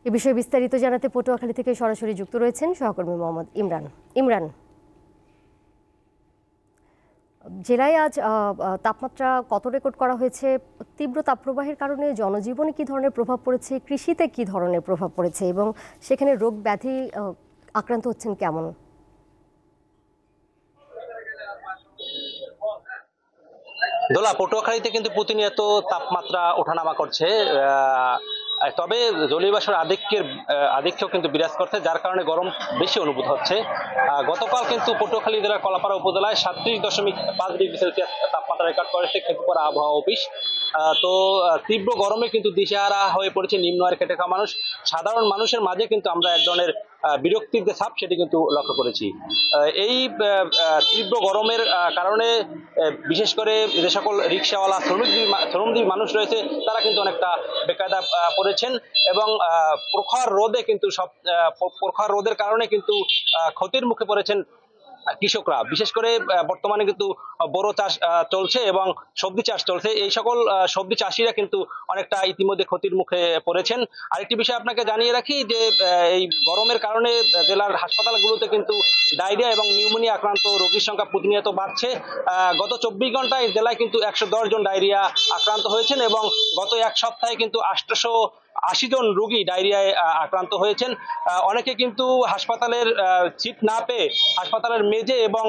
এ বিষয়ে বিস্তারিত জানাতে পটুয়াখালী থেকে সরাসরি যুক্ত রয়েছেন সহকর্মী মোহাম্মদ ইমরান। ইমরান, জেলায় আজ তাপমাত্রা কত রেকর্ড করা হয়েছে? তীব্র তাপপ্রবাহের কারণে জনজীবনে কি ধরনের প্রভাব পড়েছে, কৃষিতে কি ধরনের প্রভাব পড়েছে এবং সেখানে রোগ ব্যাধি আক্রান্ত হচ্ছেন কেমন? দোলা, পটুয়াখালীতে কিন্তু প্রতিনিয়ত তাপমাত্রা ওঠানামা করছে। তবে জলীয় বাষ্পের আধিক্য কিন্তু বিরাজ করছে, যার কারণে গরম বেশি অনুভূত হচ্ছে। গতকাল কিন্তু পটুয়াখালী জেলার কলাপাড়া উপজেলায় 37.5 ডিগ্রি সেলসিয়াস তাপমাত্রা রেকর্ড করেছে খেপুপাড়া আবহাওয়া অফিস। তো তীব্র গরমে কিন্তু দিশেহারা হয়ে পড়েছে নিম্ন আয়ের খেটে খাওয়া মানুষ। সাধারণ মানুষের মাঝে কিন্তু আমরা এক ধরনের বিরক্তির যে ছাপ সেটি কিন্তু লক্ষ্য করেছি। এই তীব্র গরমের কারণে বিশেষ করে যে সকল রিক্সাওয়ালা শ্রমজীবী মানুষ রয়েছে তারা কিন্তু অনেকটা বেকায়দা পড়েছেন এবং প্রখর রোদের কারণে কিন্তু ক্ষতির মুখে পড়েছেন কৃষকরা। বিশেষ করে বর্তমানে কিন্তু বড় চাষ চলছে এবং সবজি চাষ চলছে। এই সকল সবজি চাষিরা কিন্তু অনেকটা ইতিমধ্যে ক্ষতির মুখে পড়েছেন। আরেকটি বিষয় আপনাকে জানিয়ে রাখি যে এই গরমের কারণে জেলার হাসপাতালগুলোতে কিন্তু ডায়রিয়া এবং নিউমোনিয়া আক্রান্ত রোগীর সংখ্যা প্রতিনিয়ত বাড়ছে। গত 24 ঘন্টায় জেলায় কিন্তু 110 জন ডায়রিয়া আক্রান্ত হয়েছেন এবং গত এক সপ্তাহে কিন্তু 880 জন রোগী ডায়রিয়ায় আক্রান্ত হয়েছেন। অনেকে কিন্তু হাসপাতালের সিট না পেয়ে হাসপাতালের মেঝে এবং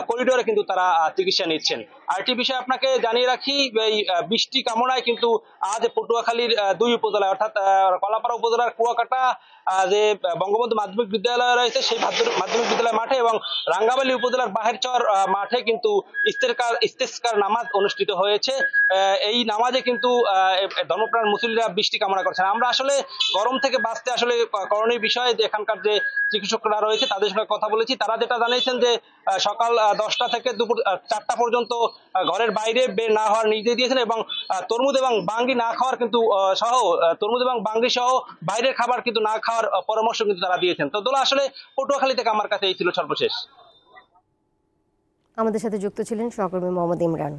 করিডোরে কিন্তু তারা চিকিৎসা নিচ্ছেন। আরেকটি বিষয় আপনাকে জানিয়ে রাখি, এই বৃষ্টি কামনায় কিন্তু আজ পটুয়াখালীর 2 উপজেলায় অর্থাৎ কলাপাড়া উপজেলার কুয়াকাটা যে বঙ্গবন্ধু মাধ্যমিক বিদ্যালয় রয়েছে সেই মাধ্যমিক বিদ্যালয় মাঠে এবং রাঙ্গামালী উপজেলার বাহেরচর মাঠে কিন্তু ইস্তেসকার নামাজ অনুষ্ঠিত হয়েছে। এই নামাজে কিন্তু ধর্মপ্রাণ মুসল্লিরা বৃষ্টি কামনা করছেন। আমরা আসলে গরম থেকে বাঁচতে আসলে করণীয় বিষয়ে যে এখানকার যে চিকিৎসকরা রয়েছে তাদের সঙ্গে কথা বলেছি। তারা যেটা জানিয়েছেন যে সকাল 10টা থেকে দুপুর 4টা পর্যন্ত ঘরের বাইরে বের না হওয়ার নির্দেশ দিয়েছেন এবং তরমুজ এবং বাঙ্গি না খাওয়ার কিন্তু তরমুজ এবং বাঙ্গি সহ বাইরের খাবার কিন্তু না খাওয়ার পরামর্শ কিন্তু তারা দিয়েছেন। তো দোলা, আসলে পটুয়াখালী থেকে আমার কাছে এই ছিল সর্বশেষ। আমাদের সাথে যুক্ত ছিলেন সহকর্মী মোহাম্মদ ইমরান।